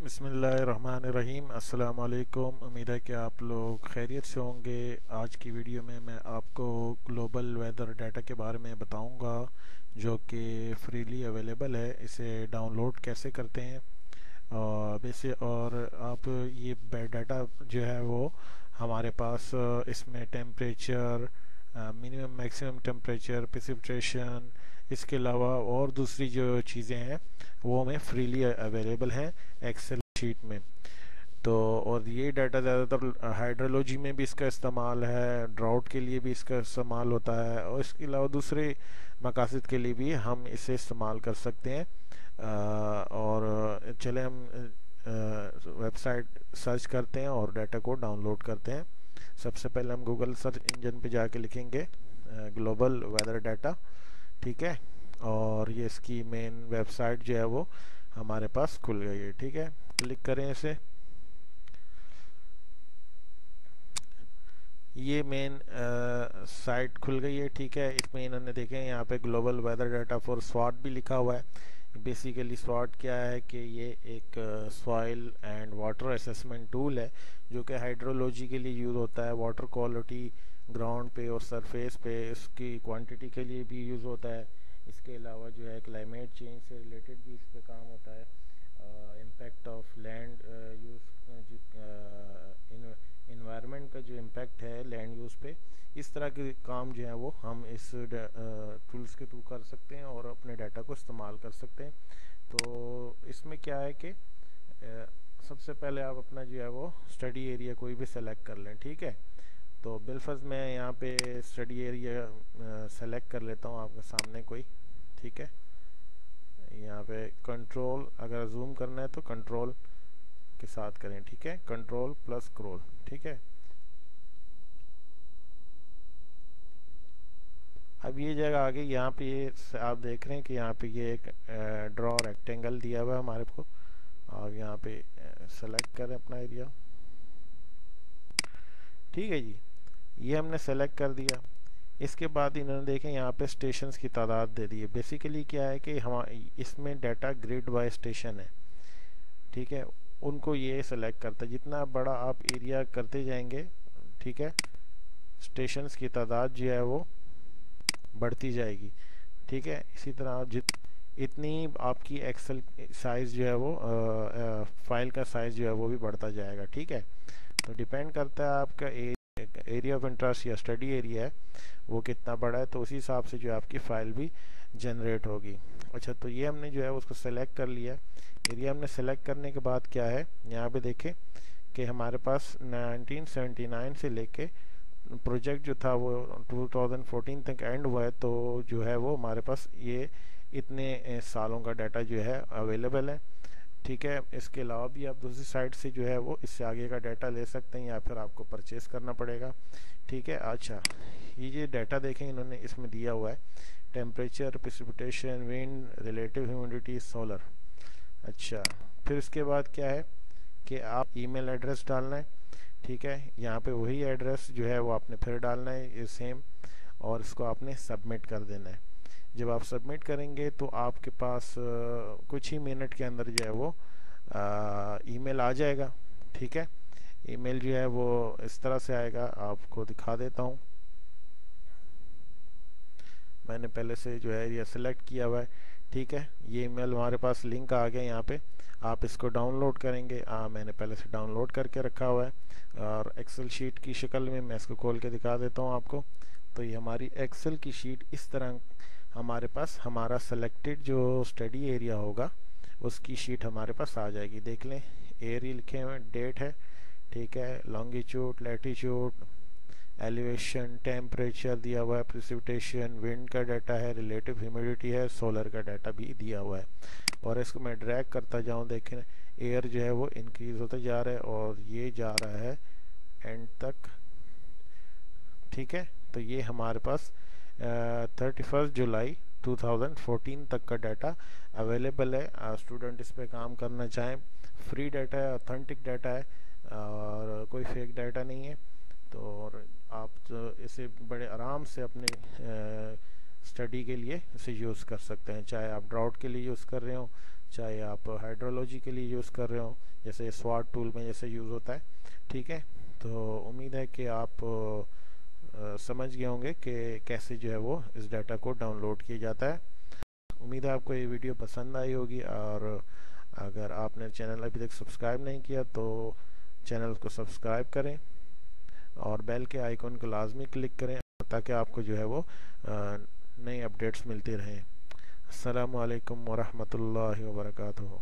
बिस्मिल्लाहिर्रहमानिर्रहीम। अस्सलाम वालेकुम। उम्मीद है कि आप लोग खैरियत से होंगे। आज की वीडियो में मैं आपको ग्लोबल वेदर डाटा के बारे में बताऊंगा जो कि फ्रीली अवेलेबल है। इसे डाउनलोड कैसे करते हैं और वैसे और आप ये डाटा जो है वो हमारे पास इसमें temperature, minimum maximum temperature, precipitation, इसके अलावा और दूसरी जो चीज़ें हैं वो हमें फ्रीली अवेलेबल हैं एक्सेल शीट में। तो और ये डाटा ज़्यादातर हाइड्रोलॉजी में भी इसका इस्तेमाल है, ड्राउट के लिए भी इसका इस्तेमाल होता है और इसके अलावा दूसरे मकासद के लिए भी हम इसे इस्तेमाल कर सकते हैं। और चले हम वेबसाइट सर्च करते हैं और डाटा को डाउनलोड करते हैं। सबसे पहले हम गूगल सर्च इंजन पे जाके लिखेंगे ग्लोबल वेदर डाटा, ठीक है। और ये इसकी मेन वेबसाइट जो है वो हमारे पास खुल गई है, ठीक है। क्लिक करें इसे। ये मेन साइट खुल गई है, ठीक है। इसमें इन्होंने देखें यहाँ पे ग्लोबल वेदर डाटा फॉर स्वाट भी लिखा हुआ है। बेसिकली स्वाट क्या है कि ये एक soil and water assessment tool है जो कि हाइड्रोलॉजी के लिए यूज़ होता है। वाटर क्वालिटी ग्राउंड पे और सरफेस पे इसकी क्वांटिटी के लिए भी यूज़ होता है। इसके अलावा जो है क्लाइमेट चेंज से रिलेटेड भी इस पे काम होता है। Impact of land use, environment का जो इम्पैक्ट है लैंड यूज़ पे, इस तरह के काम जो है वो हम इस टूल्स के थ्रू कर सकते हैं और अपने डाटा को इस्तेमाल कर सकते हैं। तो इसमें क्या है कि सबसे पहले आप अपना जो है वो स्टडी एरिया कोई भी सेलेक्ट कर लें, ठीक है। तो बिलफर्ज मैं यहाँ पे स्टडी एरिया सेलेक्ट कर लेता हूँ आपके सामने कोई, ठीक है। यहाँ पे कंट्रोल, अगर जूम करना है तो कंट्रोल के साथ करें, ठीक है, कंट्रोल प्लस स्क्रॉल, ठीक है। अब ये जगह आ गई। यहाँ पे ये आप देख रहे हैं कि यहाँ पे ये एक ड्रॉ रेक्टेंगल दिया हुआ है हमारे को, और यहाँ पे सेलेक्ट करें अपना एरिया, ठीक है जी। ये हमने सेलेक्ट कर दिया। इसके बाद इन्होंने देखें यहाँ पे स्टेशंस की तादाद दे दी है। बेसिकली क्या है कि हम इसमें डाटा ग्रिड बाय स्टेशन है, ठीक है। उनको ये सेलेक्ट करता है। जितना बड़ा आप एरिया करते जाएंगे, ठीक है, स्टेशंस की तादाद जो है वो बढ़ती जाएगी, ठीक है। इसी तरह आप इतनी आपकी एक्सेल साइज जो है वो फाइल का साइज जो है वो भी बढ़ता जाएगा, ठीक है। तो डिपेंड करता है आपका एरिया ऑफ इंटरेस्ट या स्टडी एरिया है वो कितना बड़ा है, तो उसी हिसाब से जो है आपकी फ़ाइल भी जनरेट होगी। अच्छा, तो ये हमने जो है उसको सेलेक्ट कर लिया। एरिया हमने सेलेक्ट करने के बाद क्या है, यहाँ पे देखें कि हमारे पास 1979 से लेके प्रोजेक्ट जो था वो 2014 तक एंड हुआ है। तो जो है वो हमारे पास ये इतने सालों का डाटा जो है अवेलेबल है, ठीक है। इसके अलावा भी आप दूसरी साइट से जो है वो इससे आगे का डाटा ले सकते हैं या फिर आपको परचेस करना पड़ेगा, ठीक है। अच्छा, ये डाटा देखें इन्होंने इसमें दिया हुआ है temperature, precipitation, wind, relative humidity, solar. अच्छा, फिर इसके बाद क्या है कि आप ईमेल एड्रेस डालना है, ठीक है। यहाँ पे वही एड्रेस जो है वो आपने फिर डालना है, ये सेम, और इसको आपने सबमिट कर देना है। जब आप सबमिट करेंगे तो आपके पास कुछ ही मिनट के अंदर जो है वो ईमेल आ जाएगा, ठीक है। ईमेल जो है वो इस तरह से आएगा, आपको दिखा देता हूँ। मैंने पहले से जो है ये सिलेक्ट किया हुआ है, ठीक है। ये ईमेल हमारे पास लिंक आ गया यहाँ पे, आप इसको डाउनलोड करेंगे। मैंने पहले से डाउनलोड करके रखा हुआ है और एक्सेल शीट की शक्ल में मैं इसको खोल के दिखा देता हूँ आपको। तो ये हमारी एक्सेल की शीट इस तरह हमारे पास, हमारा सेलेक्टेड जो स्टडी एरिया होगा उसकी शीट हमारे पास आ जाएगी। देख लें, एरिया लिखे हुए, डेट है, ठीक है, लॉन्गिट्यूड, लैटिट्यूड, एलिवेशन, टेम्परेचर दिया हुआ है, प्रेसिपिटेशन, विंड का डाटा है, रिलेटिव ह्यूमिडिटी है, सोलर का डाटा भी दिया हुआ है। और इसको मैं ड्रैग करता जाऊं, देखें एयर जो है वो इंक्रीज होता जा रहा है और ये जा रहा है एंड तक, ठीक है। तो ये हमारे पास 31 जुलाई 2014 तक का डाटा अवेलेबल है। स्टूडेंट इस पे काम करना चाहें, फ्री डाटा है, ऑथेंटिक डाटा है और कोई फेक डाटा नहीं है। तो और आप इसे बड़े आराम से अपने स्टडी के लिए इसे यूज़ कर सकते हैं, चाहे आप ड्राउट के लिए यूज़ कर रहे हो, चाहे आप हाइड्रोलॉजी के लिए यूज़ कर रहे हो, जैसे स्वाट टूल में जैसे यूज़ होता है। ठीक है, तो उम्मीद है कि आप समझ गए होंगे कि कैसे जो है वो इस डाटा को डाउनलोड किया जाता है। उम्मीद है आपको ये वीडियो पसंद आई होगी, और अगर आपने चैनल अभी तक सब्सक्राइब नहीं किया तो चैनल को सब्सक्राइब करें और बेल के आइकॉन को लाजमी क्लिक करें, ताकि आपको जो है वो नई अपडेट्स मिलती रहें। अस्सलामु अलैकुम वरहमतुल्लाहि वबरकातुहू।